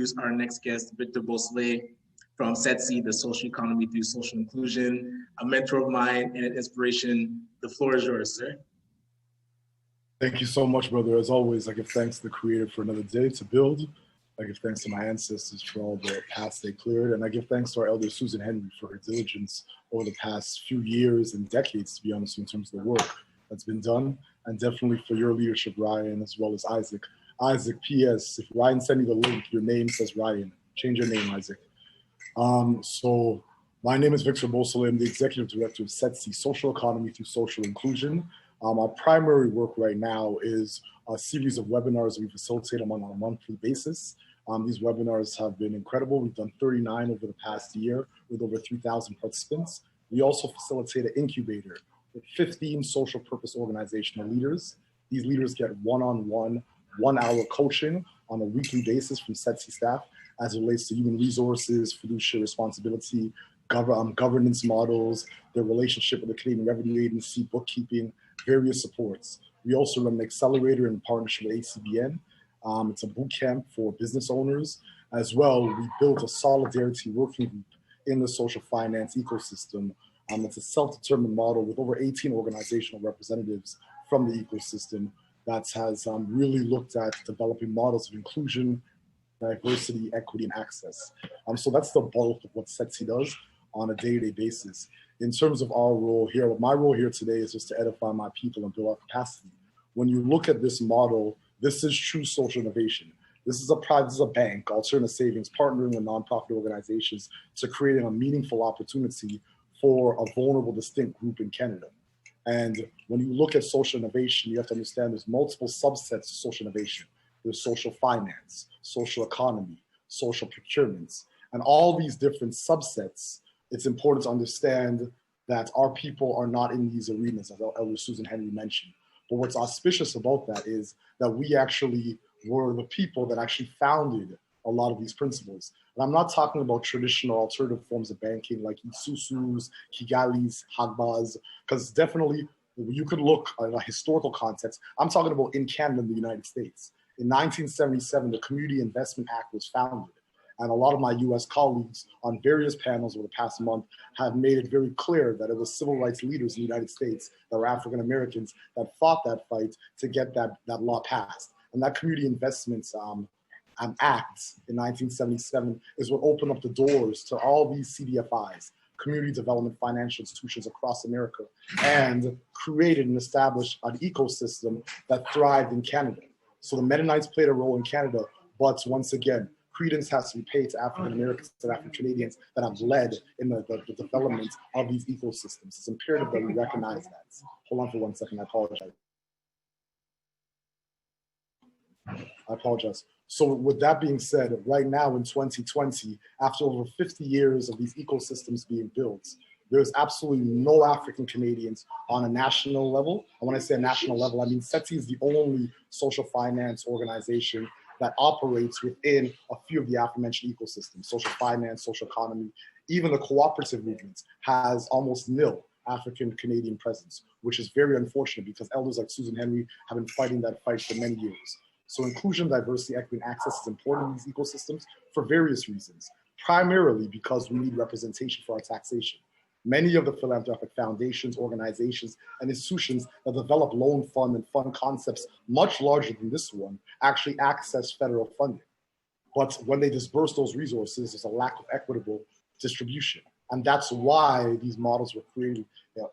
introduce our next guest, Victor Mosul from SETC, the social economy through social inclusion, a mentor of mine and an inspiration. The floor is yours, sir. Thank you so much, brother. As always, I give thanks to the Creator for another day to build. I give thanks to my ancestors for all the paths they cleared. And I give thanks to our elder Susan Henry for her diligence over the past few years and decades, to be honest, in terms of the work that's been done. And definitely for your leadership, Ryan, as well as Isaac. Isaac, P.S., if Ryan sent you the link, your name says Ryan. Change your name, Isaac. So my name is Victor Mosul. I'm the Executive Director of SETC Social Economy through Social Inclusion. Our primary work right now is a series of webinars we facilitate them on a monthly basis. These webinars have been incredible. We've done 39 over the past year with over 3,000 participants. We also facilitate an incubator with 15 social purpose organizational leaders. These leaders get one-on-one, 1 hour coaching on a weekly basis from SETC staff as it relates to human resources, fiduciary responsibility, governance models, their relationship with the Canadian Revenue Agency, bookkeeping, various supports. We also run an accelerator in partnership with ACBN. It's a boot camp for business owners. As well, we built a solidarity working group in the social finance ecosystem. It's a self-determined model with over 18 organizational representatives from the ecosystem that has really looked at developing models of inclusion, diversity, equity, and access. So that's the bulk of what SETC does on a day-to-day basis. In terms of our role here, my role here today is just to edify my people and build our capacity. When you look at this model, this is true social innovation. This is a bank, alternative savings, partnering with nonprofit organizations to creating a meaningful opportunity for a vulnerable, distinct group in Canada. And when you look at social innovation, you have to understand there's multiple subsets of social innovation. There's social finance, social economy, social procurements, and all these different subsets. It's important to understand that our people are not in these arenas, as Elder Susan Henry mentioned. But what's auspicious about that is that we actually were the people that actually founded a lot of these principles. And I'm not talking about traditional alternative forms of banking like Isusus, Kigalis, Hagbas, because definitely you could look at a historical context. I'm talking about in Canada and the United States. In 1977, the Community Investment Act was founded. And a lot of my US colleagues on various panels over the past month have made it very clear that it was civil rights leaders in the United States that were African Americans that fought that fight to get that law passed. And that Community Investments Act in 1977 is what opened up the doors to all these CDFIs, community development financial institutions across America, and created and established an ecosystem that thrived in Canada. So the Mennonites played a role in Canada, but once again, credence has to be paid to African Americans and African Canadians that have led in the development of these ecosystems. It's imperative that we recognize that. Hold on for 1 second, I apologize. So with that being said, right now in 2020, after over 50 years of these ecosystems being built, there's absolutely no African Canadians on a national level. And when I say a national level, I mean SETC is the only social finance organization that operates within a few of the aforementioned ecosystems, social finance, social economy. Even the cooperative movement has almost nil African Canadian presence, which is very unfortunate because elders like Susan Henry have been fighting that fight for many years. So inclusion, diversity, equity, and access is important in these ecosystems for various reasons, primarily because we need representation for our taxation. Many of the philanthropic foundations, organizations, and institutions that develop loan fund and fund concepts much larger than this one actually access federal funding. But when they disperse those resources, there's a lack of equitable distribution. And that's why these models were created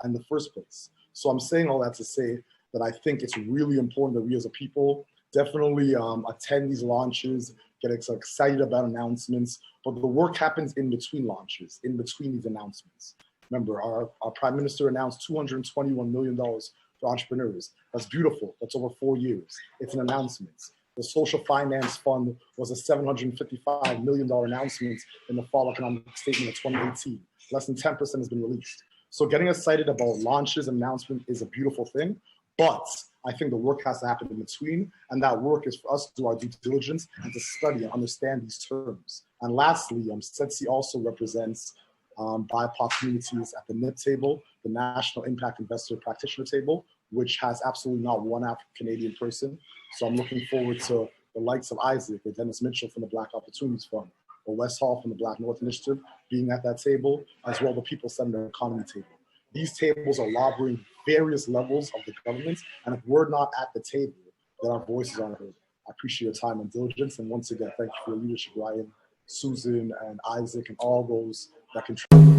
in the first place. So I'm saying all that to say that I think it's really important that we as a people definitely attend these launches, get excited about announcements, but the work happens in between launches, in between these announcements. Remember, our Prime Minister announced $221 million for entrepreneurs. That's beautiful. That's over 4 years. It's an announcement. The Social Finance Fund was a $755 million announcement in the Fall Economic Statement of 2018. Less than 10% has been released. So getting excited about launches and announcements is a beautiful thing, but I think the work has to happen in between, and that work is for us to do our due diligence and to study and understand these terms. And lastly, SETC also represents BIPOC communities at the NIP table, the National Impact Investor Practitioner table, which has absolutely not one African Canadian person. So I'm looking forward to the likes of Isaac or Dennis Mitchell from the Black Opportunities Fund, or Wes Hall from the Black North Initiative being at that table, as well the People-Centered Economy table. These tables are lobbying various levels of the government, and if we're not at the table, then our voices aren't heard. I appreciate your time and diligence, and once again, thank you for your leadership, Ryan, Susan, and Isaac, and all those that contribute.